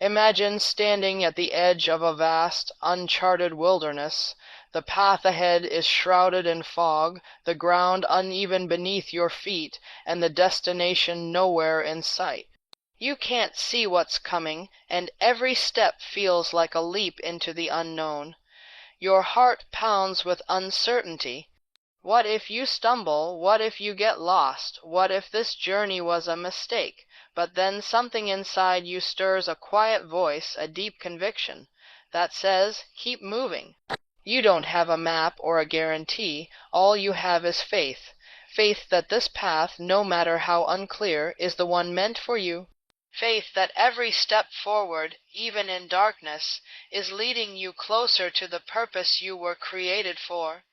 Imagine standing at the edge of a vast, uncharted wilderness. The path ahead is shrouded in fog, the ground uneven beneath your feet, and the destination nowhere in sight. You can't see what's coming, and every step feels like a leap into the unknown. Your heart pounds with uncertainty. What if you stumble? What if you get lost? What if this journey was a mistake? But then something inside you stirs a quiet voice, a deep conviction, that says, keep moving. You don't have a map or a guarantee. All you have is faith. Faith that this path, no matter how unclear, is the one meant for you. Faith that every step forward, even in darkness, is leading you closer to the purpose you were created for.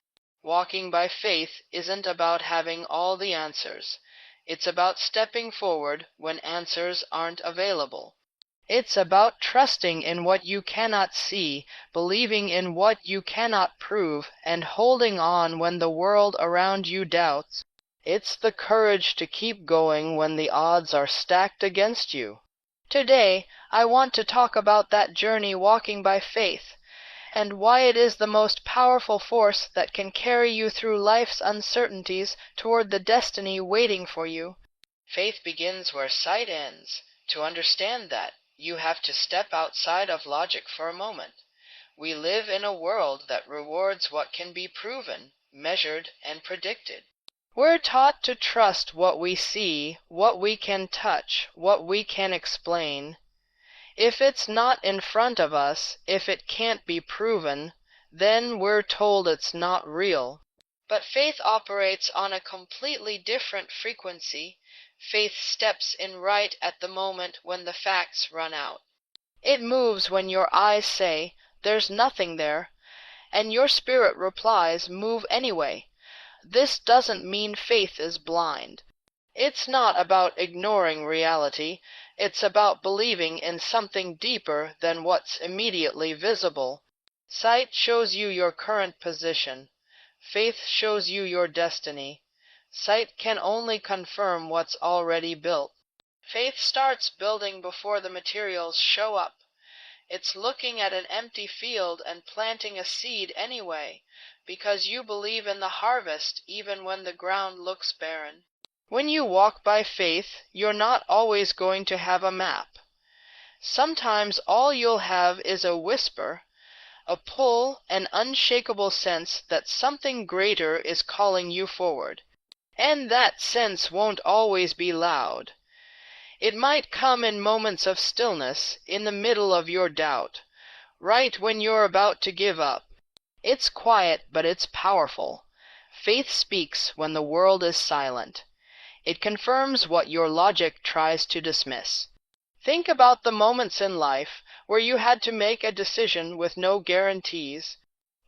Walking by faith isn't about having all the answers. It's about stepping forward when answers aren't available. It's about trusting in what you cannot see, believing in what you cannot prove, and holding on when the world around you doubts. It's the courage to keep going when the odds are stacked against you. Today, I want to talk about that journey walking by faith, and why it is the most powerful force that can carry you through life's uncertainties toward the destiny waiting for you. Faith begins where sight ends. To understand that, you have to step outside of logic for a moment. We live in a world that rewards what can be proven, measured, and predicted. We're taught to trust what we see, what we can touch, what we can explain. If it's not in front of us, if it can't be proven, then we're told it's not real. But faith operates on a completely different frequency. Faith steps in right at the moment when the facts run out. It moves when your eyes say, "There's nothing there," and your spirit replies, "Move anyway." This doesn't mean faith is blind. It's not about ignoring reality. It's about believing in something deeper than what's immediately visible. Sight shows you your current position. Faith shows you your destiny. Sight can only confirm what's already built. Faith starts building before the materials show up. It's looking at an empty field and planting a seed anyway, because you believe in the harvest even when the ground looks barren. When you walk by faith, you're not always going to have a map. Sometimes all you'll have is a whisper, a pull, an unshakable sense that something greater is calling you forward. And that sense won't always be loud. It might come in moments of stillness, in the middle of your doubt, right when you're about to give up. It's quiet, but it's powerful. Faith speaks when the world is silent. It confirms what your logic tries to dismiss. Think about the moments in life where you had to make a decision with no guarantees.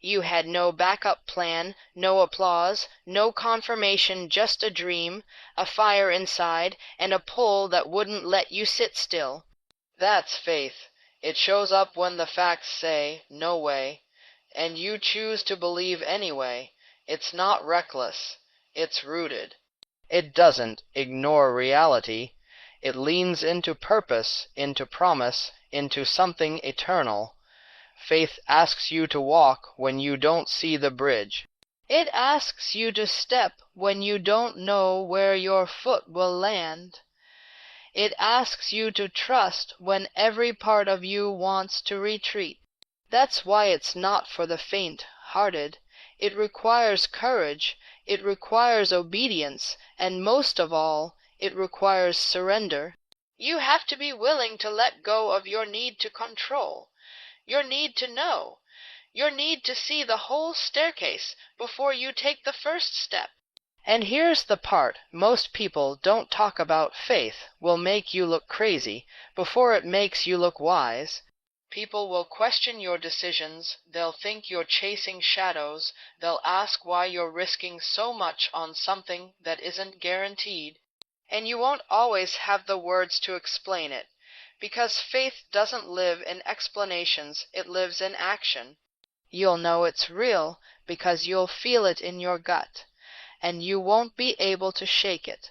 You had no backup plan, no applause, no confirmation, just a dream, a fire inside, and a pull that wouldn't let you sit still. That's faith. It shows up when the facts say, "No way," and you choose to believe anyway. It's not reckless. It's rooted. It doesn't ignore reality. It leans into purpose, into promise, into something eternal. Faith asks you to walk when you don't see the bridge. It asks you to step when you don't know where your foot will land. It asks you to trust when every part of you wants to retreat. That's why it's not for the faint-hearted. It requires courage. It requires obedience, and most of all, it requires surrender. You have to be willing to let go of your need to control, your need to know, your need to see the whole staircase before you take the first step. And here's the part most people don't talk about. Faith will make you look crazy before it makes you look wise. People will question your decisions, they'll think you're chasing shadows, they'll ask why you're risking so much on something that isn't guaranteed. And you won't always have the words to explain it, because faith doesn't live in explanations, it lives in action. You'll know it's real because you'll feel it in your gut, and you won't be able to shake it.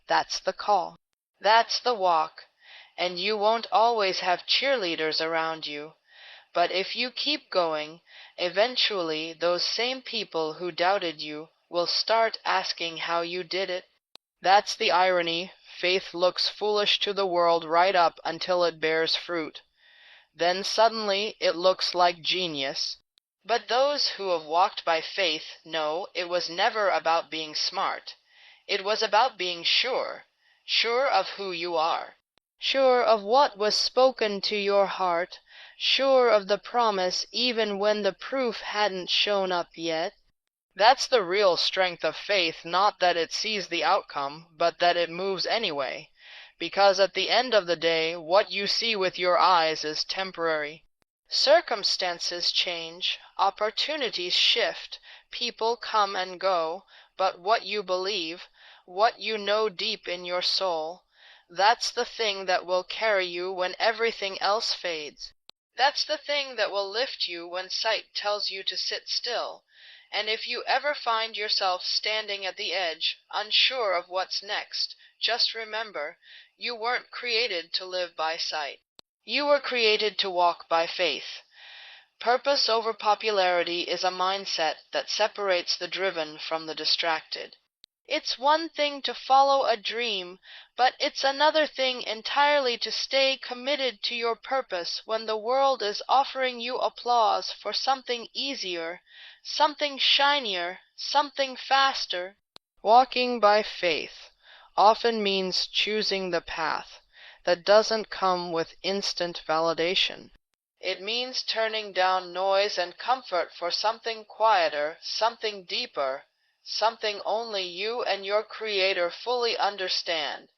That's the call. That's the walk. and you won't always have cheerleaders around you. But if you keep going, eventually those same people who doubted you will start asking how you did it. That's the irony. Faith looks foolish to the world right up until it bears fruit. Then suddenly it looks like genius. But those who have walked by faith know it was never about being smart. It was about being sure, sure of who you are, sure of what was spoken to your heart, sure of the promise even when the proof hadn't shown up yet. That's the real strength of faith, not that it sees the outcome, but that it moves anyway, because at the end of the day, what you see with your eyes is temporary. Circumstances change, opportunities shift, people come and go, but what you believe, what you know deep in your soul, that's the thing that will carry you when everything else fades. That's the thing that will lift you when sight tells you to sit still. And if you ever find yourself standing at the edge, unsure of what's next, just remember, you weren't created to live by sight. You were created to walk by faith. Purpose over popularity is a mindset that separates the driven from the distracted. It's one thing to follow a dream, but it's another thing entirely to stay committed to your purpose when the world is offering you applause for something easier, something shinier, something faster. Walking by faith often means choosing the path that doesn't come with instant validation. It means turning down noise and comfort for something quieter, something deeper, something only you and your Creator fully understand.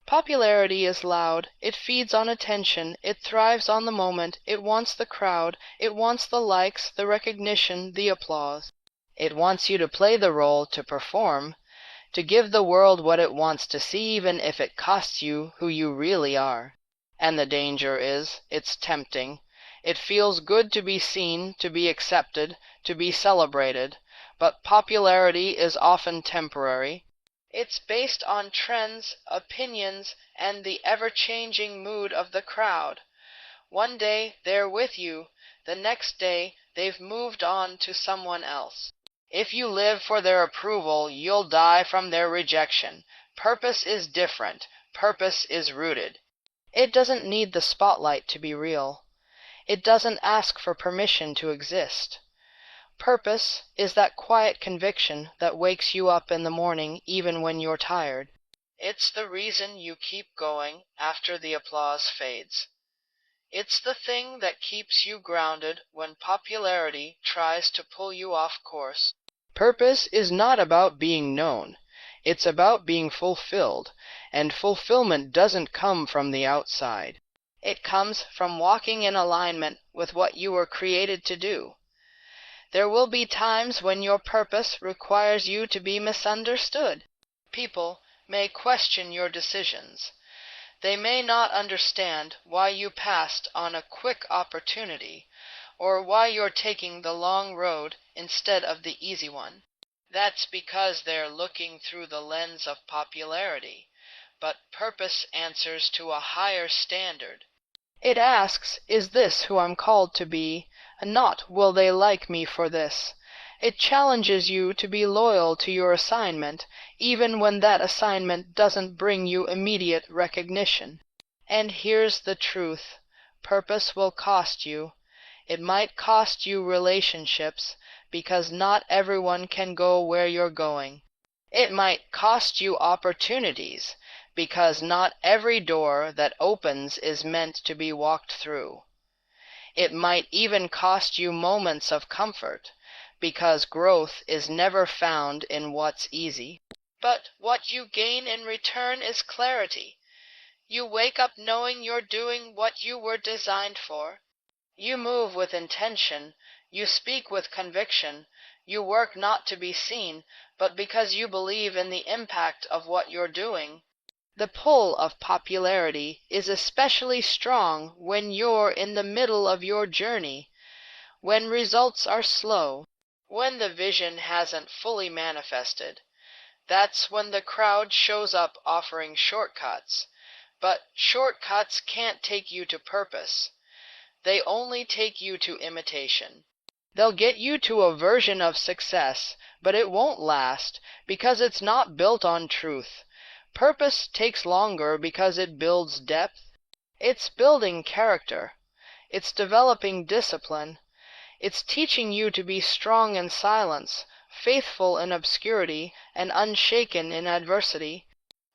Popularity is loud. It feeds on attention. It thrives on the moment. It wants the crowd. It wants the likes, the recognition, the applause. It wants you to play the role, to perform, to give the world what it wants to see, even if it costs you who you really are. And the danger is, it's tempting. It feels good to be seen, to be accepted, to be celebrated. But popularity is often temporary. It's based on trends, opinions, and the ever-changing mood of the crowd. One day they're with you, the next day they've moved on to someone else. If you live for their approval, you'll die from their rejection. Purpose is different. Purpose is rooted. It doesn't need the spotlight to be real. It doesn't ask for permission to exist. Purpose is that quiet conviction that wakes you up in the morning even when you're tired. It's the reason you keep going after the applause fades. It's the thing that keeps you grounded when popularity tries to pull you off course. Purpose is not about being known. It's about being fulfilled, and fulfillment doesn't come from the outside. It comes from walking in alignment with what you were created to do. There will be times when your purpose requires you to be misunderstood. People may question your decisions. They may not understand why you passed on a quick opportunity, or why you're taking the long road instead of the easy one. That's because they're looking through the lens of popularity, but purpose answers to a higher standard. It asks, is this who I'm called to be? And not, will they like me for this? It challenges you to be loyal to your assignment, even when that assignment doesn't bring you immediate recognition. And here's the truth. Purpose will cost you. It might cost you relationships, because not everyone can go where you're going. It might cost you opportunities, because not every door that opens is meant to be walked through. It might even cost you moments of comfort, because growth is never found in what's easy. But what you gain in return is clarity. You wake up knowing you're doing what you were designed for. You move with intention. You speak with conviction. You work not to be seen, but because you believe in the impact of what you're doing. The pull of popularity is especially strong when you're in the middle of your journey, when results are slow, when the vision hasn't fully manifested. That's when the crowd shows up offering shortcuts. But shortcuts can't take you to purpose. They only take you to imitation. They'll get you to a version of success, but it won't last because it's not built on truth. Purpose takes longer because it builds depth. It's building character. It's developing discipline. It's teaching you to be strong in silence, faithful in obscurity, and unshaken in adversity.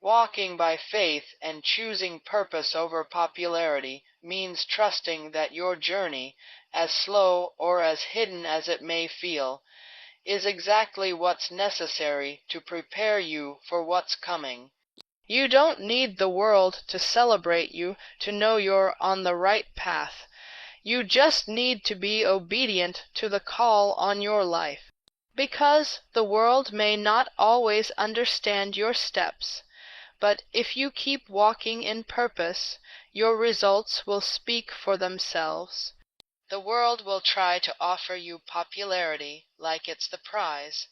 Walking by faith and choosing purpose over popularity means trusting that your journey, as slow or as hidden as it may feel, is exactly what's necessary to prepare you for what's coming. You don't need the world to celebrate you to know you're on the right path. You just need to be obedient to the call on your life. Because the world may not always understand your steps, but if you keep walking in purpose, your results will speak for themselves. The world will try to offer you popularity like it's the prize,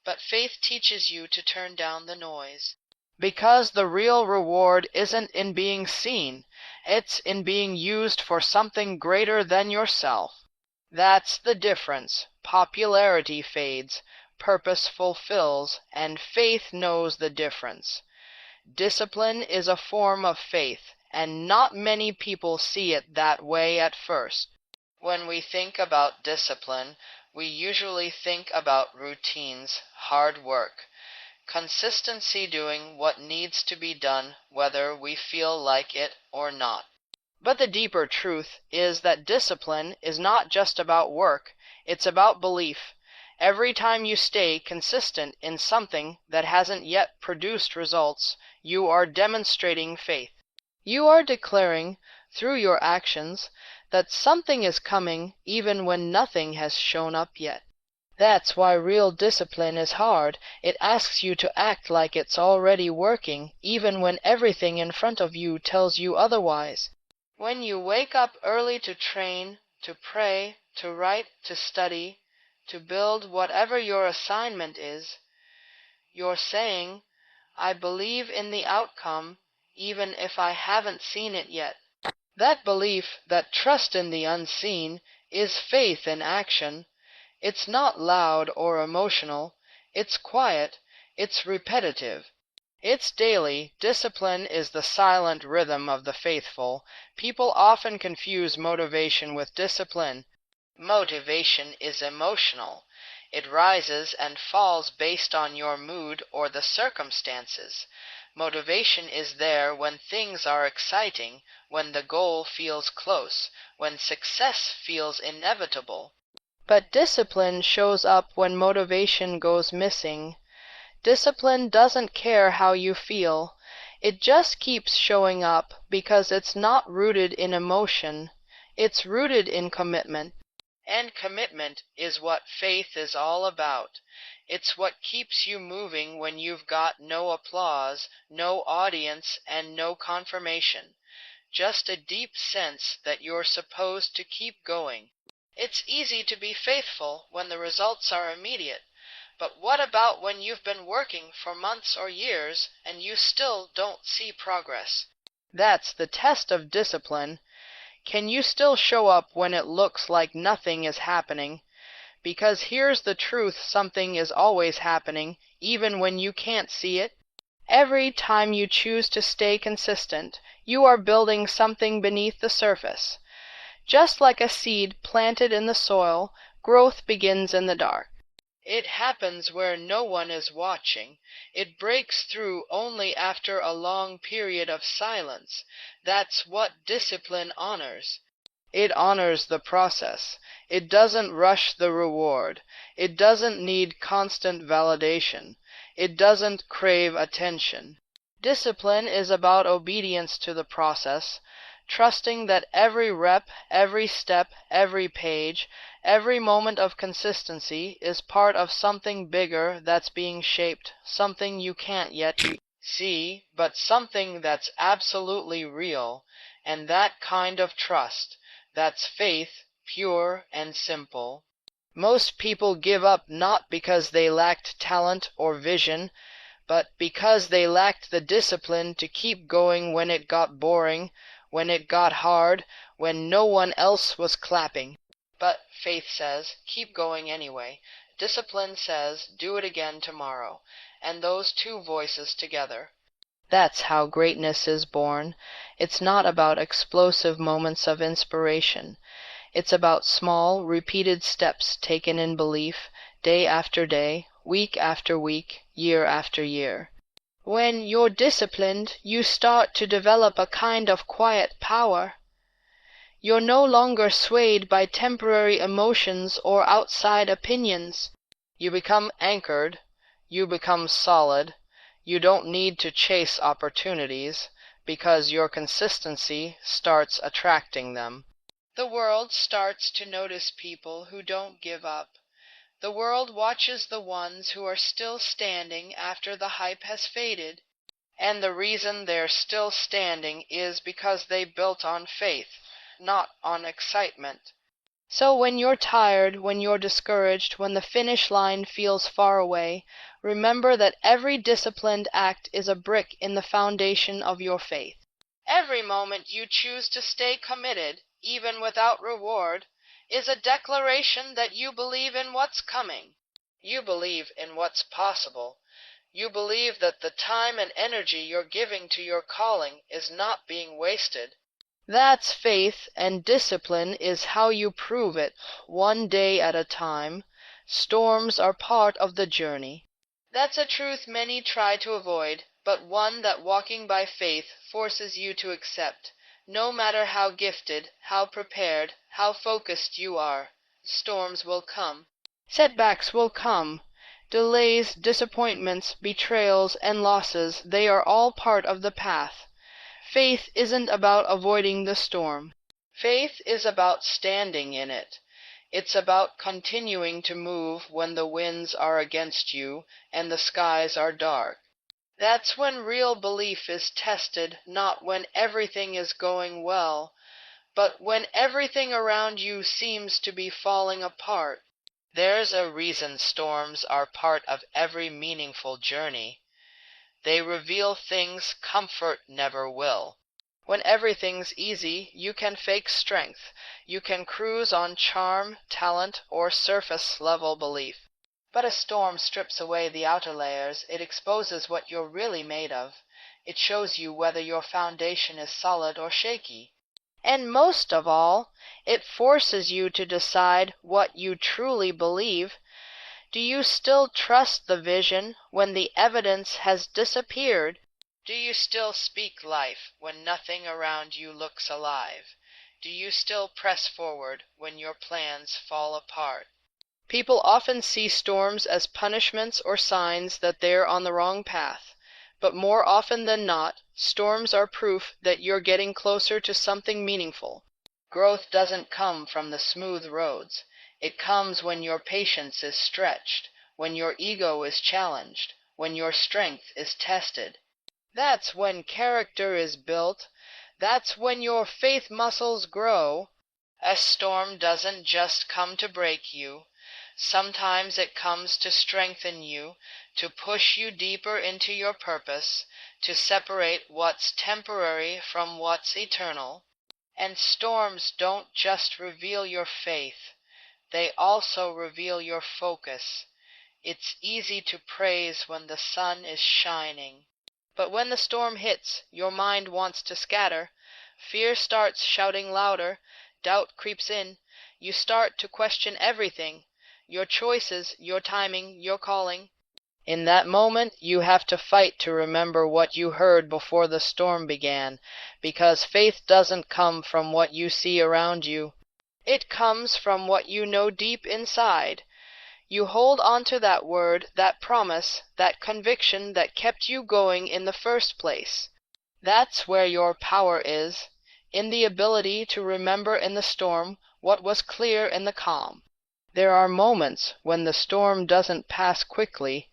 but faith teaches you to turn down the noise. Because the real reward isn't in being seen, it's in being used for something greater than yourself. That's the difference. Popularity fades, purpose fulfills, and faith knows the difference. Discipline is a form of faith, and not many people see it that way at first. When we think about discipline, we usually think about routines, hard work, consistency doing what needs to be done whether we feel like it or not. But the deeper truth is that discipline is not just about work, it's about belief. Every time you stay consistent in something that hasn't yet produced results, you are demonstrating faith. You are declaring, through your actions, that something is coming even when nothing has shown up yet. That's why real discipline is hard. It asks you to act like it's already working, even when everything in front of you tells you otherwise. When you wake up early to train, to pray, to write, to study, to build whatever your assignment is, you're saying, I believe in the outcome, even if I haven't seen it yet. That belief, that trust in the unseen, is faith in action. It's not loud or emotional. It's quiet. It's repetitive. It's daily. Discipline is the silent rhythm of the faithful. People often confuse motivation with discipline. Motivation is emotional. It rises and falls based on your mood or the circumstances. Motivation is there when things are exciting, when the goal feels close, when success feels inevitable. But discipline shows up when motivation goes missing. Discipline doesn't care how you feel. It just keeps showing up because it's not rooted in emotion. It's rooted in commitment. And commitment is what faith is all about. It's what keeps you moving when you've got no applause, no audience, and no confirmation. Just a deep sense that you're supposed to keep going. It's easy to be faithful when the results are immediate, but what about when you've been working for months or years and you still don't see progress? That's the test of discipline. Can you still show up when it looks like nothing is happening? Because here's the truth, something is always happening, even when you can't see it. Every time you choose to stay consistent, you are building something beneath the surface. Just like a seed planted in the soil, growth begins in the dark. It happens where no one is watching. It breaks through only after a long period of silence. That's what discipline honors. It honors the process. It doesn't rush the reward. It doesn't need constant validation. It doesn't crave attention. Discipline is about obedience to the process, trusting that every rep, every step, every page, every moment of consistency is part of something bigger that's being shaped, something you can't yet see, but something that's absolutely real. And that kind of trust, that's faith, pure and simple. Most people give up not because they lacked talent or vision, but because they lacked the discipline to keep going when it got boring, when it got hard, when no one else was clapping. But faith says, keep going anyway. Discipline says, do it again tomorrow. And those two voices together. That's how greatness is born. It's not about explosive moments of inspiration. It's about small, repeated steps taken in belief, day after day, week after week, year after year. When you're disciplined, you start to develop a kind of quiet power. You're no longer swayed by temporary emotions or outside opinions. You become anchored. You become solid. You don't need to chase opportunities, because your consistency starts attracting them. The world starts to notice people who don't give up. The world watches the ones who are still standing after the hype has faded. And the reason they're still standing is because they built on faith, not on excitement. So when you're tired, when you're discouraged, when the finish line feels far away, remember that every disciplined act is a brick in the foundation of your faith. Every moment you choose to stay committed, even without reward, is a declaration that you believe in what's coming. You believe in what's possible. You believe that the time and energy you're giving to your calling is not being wasted. That's faith, and discipline is how you prove it, one day at a time. Storms are part of the journey. That's a truth many try to avoid, but one that walking by faith forces you to accept. No matter how gifted, how prepared, how focused you are, storms will come. Setbacks will come. Delays, disappointments, betrayals, and losses, they are all part of the path. Faith isn't about avoiding the storm. Faith is about standing in it. It's about continuing to move when the winds are against you and the skies are dark. That's when real belief is tested, not when everything is going well, but when everything around you seems to be falling apart. There's a reason storms are part of every meaningful journey. They reveal things comfort never will. When everything's easy, you can fake strength. You can cruise on charm, talent, or surface-level belief. But a storm strips away the outer layers. It exposes what you're really made of. It shows you whether your foundation is solid or shaky. And most of all, it forces you to decide what you truly believe. Do you still trust the vision when the evidence has disappeared? Do you still speak life when nothing around you looks alive? Do you still press forward when your plans fall apart? People often see storms as punishments or signs that they're on the wrong path. But more often than not, storms are proof that you're getting closer to something meaningful. Growth doesn't come from the smooth roads. It comes when your patience is stretched, when your ego is challenged, when your strength is tested. That's when character is built. That's when your faith muscles grow. A storm doesn't just come to break you. Sometimes it comes to strengthen you, to push you deeper into your purpose, to separate what's temporary from what's eternal. And storms don't just reveal your faith. They also reveal your focus. It's easy to praise when the sun is shining. But when the storm hits, your mind wants to scatter. Fear starts shouting louder. Doubt creeps in. You start to question everything. Your choices, your timing, your calling. In that moment, you have to fight to remember what you heard before the storm began, because faith doesn't come from what you see around you. It comes from what you know deep inside. You hold on to that word, that promise, that conviction that kept you going in the first place. That's where your power is, in the ability to remember in the storm what was clear in the calm. There are moments when the storm doesn't pass quickly.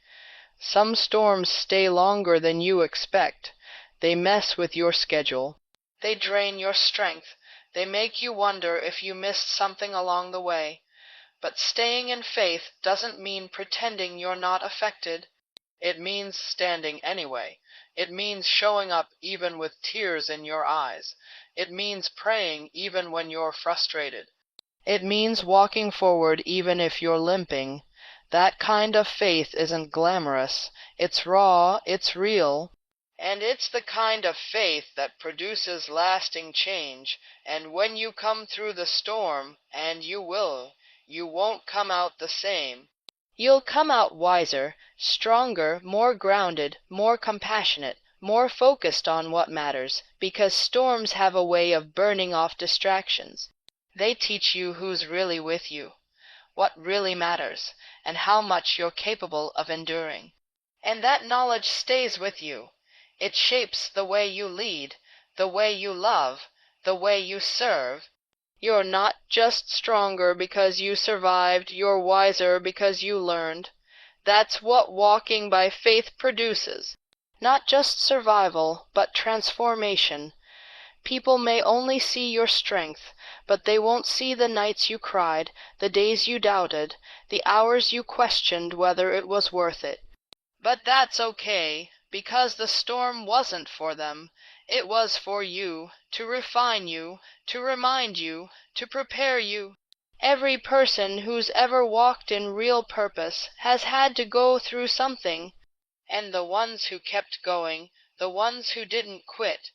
Some storms stay longer than you expect. They mess with your schedule. They drain your strength. They make you wonder if you missed something along the way. But staying in faith doesn't mean pretending you're not affected. It means standing anyway. It means showing up even with tears in your eyes. It means praying even when you're frustrated. It means walking forward even if you're limping. That kind of faith isn't glamorous. It's raw, it's real, and it's the kind of faith that produces lasting change. And when you come through the storm, and you will, you won't come out the same. You'll come out wiser, stronger, more grounded, more compassionate, more focused on what matters, because storms have a way of burning off distractions. They teach you who's really with you, what really matters, and how much you're capable of enduring. And that knowledge stays with you. It shapes the way you lead, the way you love, the way you serve. You're not just stronger because you survived, you're wiser because you learned. That's what walking by faith produces. Not just survival, but transformation. People may only see your strength, but they won't see the nights you cried, the days you doubted, the hours you questioned whether it was worth it. But that's okay, because the storm wasn't for them. It was for you, to refine you, to remind you, to prepare you. Every person who's ever walked in real purpose has had to go through something, and the ones who kept going, the ones who didn't quit,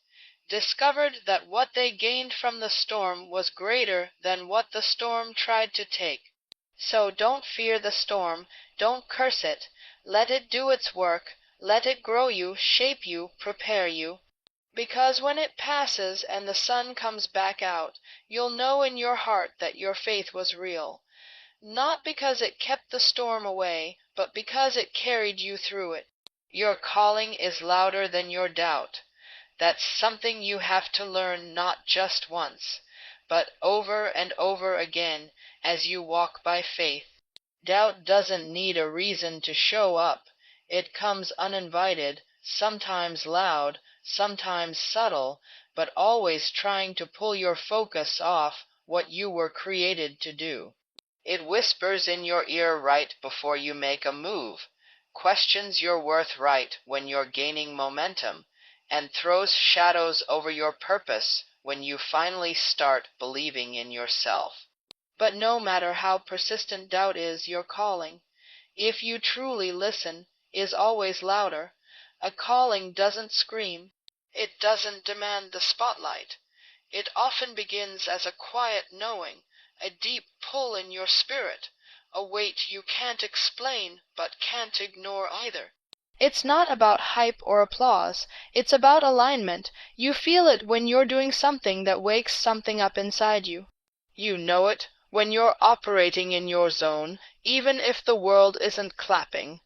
discovered that what they gained from the storm was greater than what the storm tried to take. So don't fear the storm, don't curse it. Let it do its work, let it grow you, shape you, prepare you. Because when it passes and the sun comes back out, you'll know in your heart that your faith was real. Not because it kept the storm away, but because it carried you through it. Your calling is louder than your doubt. That's something you have to learn not just once, but over and over again as you walk by faith. Doubt doesn't need a reason to show up. It comes uninvited, sometimes loud, sometimes subtle, but always trying to pull your focus off what you were created to do. It whispers in your ear right before you make a move, questions your worth right when you're gaining momentum, and throws shadows over your purpose when you finally start believing in yourself. But no matter how persistent doubt is, your calling, if you truly listen, is always louder. A calling doesn't scream. It doesn't demand the spotlight. It often begins as a quiet knowing, a deep pull in your spirit, a weight you can't explain but can't ignore either. It's not about hype or applause. It's about alignment. You feel it when you're doing something that wakes something up inside you. You know it when you're operating in your zone, even if the world isn't clapping.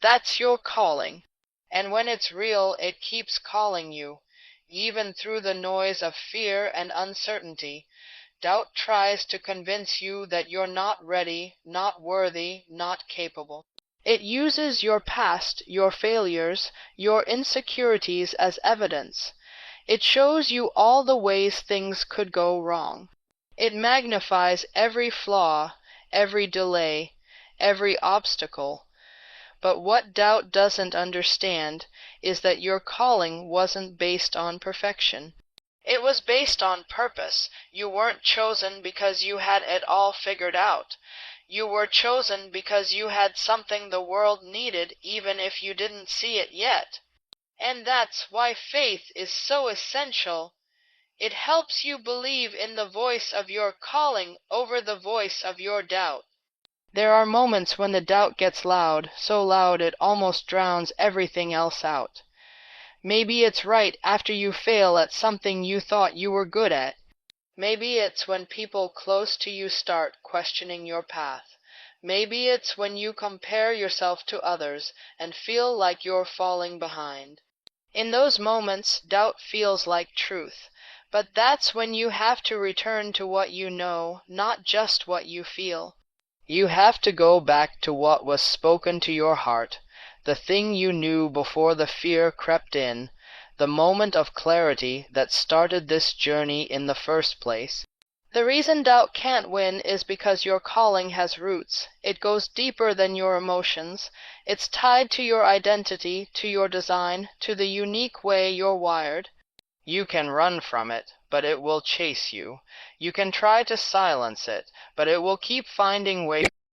That's your calling. And when it's real, it keeps calling you. Even through the noise of fear and uncertainty, doubt tries to convince you that you're not ready, not worthy, not capable. It uses your past, your failures, your insecurities as evidence. It shows you all the ways things could go wrong. It magnifies every flaw, every delay, every obstacle. But what doubt doesn't understand is that your calling wasn't based on perfection. It was based on purpose. You weren't chosen because you had it all figured out. You were chosen because you had something the world needed even if you didn't see it yet. And that's why faith is so essential. It helps you believe in the voice of your calling over the voice of your doubt. There are moments when the doubt gets loud, so loud it almost drowns everything else out. Maybe it's right after you fail at something you thought you were good at. Maybe it's when people close to you start questioning your path. Maybe it's when you compare yourself to others and feel like you're falling behind. In those moments, doubt feels like truth, but that's when you have to return to what you know, not just what you feel. You have to go back to what was spoken to your heart, the thing you knew before the fear crept in, the moment of clarity that started this journey in the first place. The reason doubt can't win is because your calling has roots. It goes deeper than your emotions. It's tied to your identity, to your design, to the unique way you're wired. You can run from it, but it will chase you. You can try to silence it, but it will keep finding ways